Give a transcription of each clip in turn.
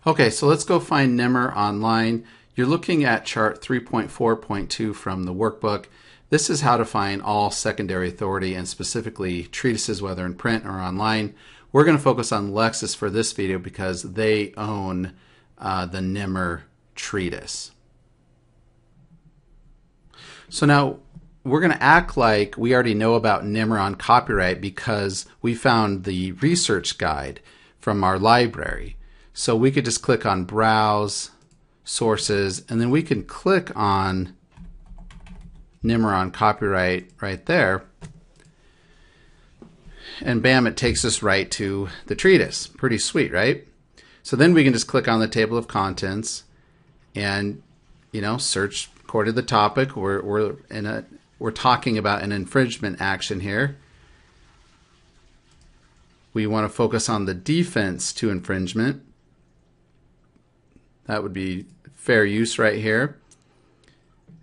Okay, so let's go find Nimr online. You're looking at chart 3.4.2 from the workbook. This is how to find all secondary authority and specifically treatises, whether in print or online. We're going to focus on Lexis for this video because they own the Nimr treatise. So now we're going to act like we already know about Nimr on copyright because we found the research guide from our library. So we could just click on Browse, Sources, and then we can click on Nimr on copyright right there. And bam, it takes us right to the treatise. Pretty sweet, right? So then we can just click on the table of contents and, search according to the topic. We're talking about an infringement action here. We want to focus on the defense to infringement. That would be fair use right here.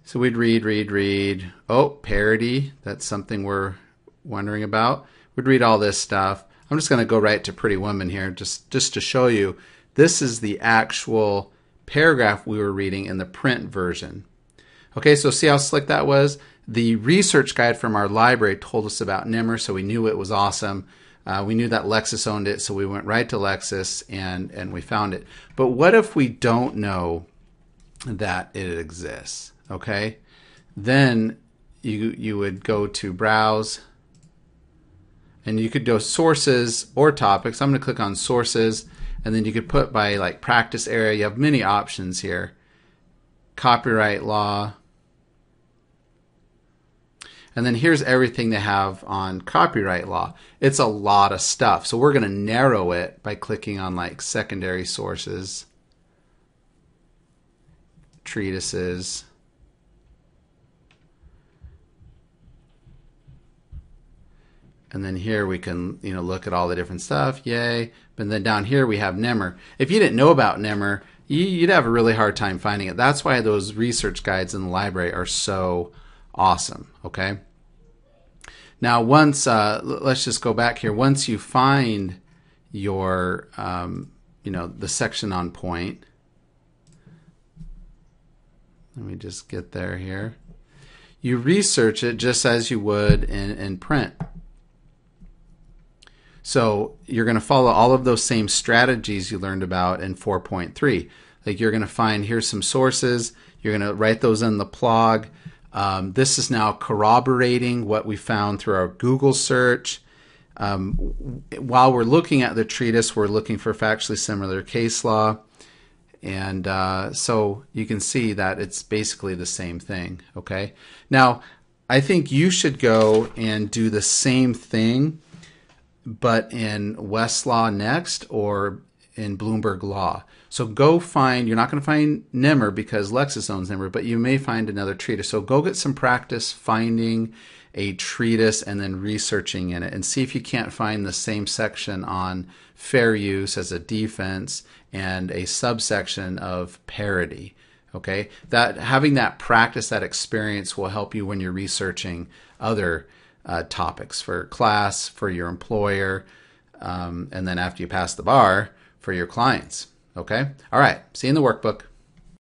So we'd read. Oh, parody. That's something we're wondering about. We'd read all this stuff. I'm just going to go right to Pretty Woman here just to show you. This is the actual paragraph we were reading in the print version. Okay, so see how slick that was? The research guide from our library told us about Nimr, so we knew it was awesome. We knew that Lexis owned it, so we went right to Lexis and we found it. But what if we don't know that it exists? Okay, then you would go to Browse, and you could go Sources or Topics. I'm going to click on Sources, and then you could put by like practice area. You have many options here. Copyright law. And then here's everything they have on copyright law. It's a lot of stuff. So we're going to narrow it by clicking on like secondary sources, treatises, and then here we can look at all the different stuff. Yay. But then down here we have Nimr. If you didn't know about Nimr, you'd have a really hard time finding it. That's why those research guides in the library are so awesome. Okay. Now, once let's just go back here. Once you find your the section on point, let me just get there here. You research it just as you would in print. So you're going to follow all of those same strategies you learned about in 4.3. Like you're going to find here's some sources. You're going to write those in the plog. This is now corroborating what we found through our Google search. While we're looking at the treatise, we're looking for factually similar case law. And so you can see that it's basically the same thing. Okay. Now, I think you should go and do the same thing, but in Westlaw Next or in Bloomberg Law. So go find, you're not going to find Nimr because Lexis owns Nimr, but you may find another treatise. So go get some practice finding a treatise and then researching in it and see if you can't find the same section on fair use as a defense and a subsection of parody. Okay, that having that practice, that experience will help you when you're researching other topics for class, for your employer, and then after you pass the bar, for your clients. Okay? All right. See you in the workbook.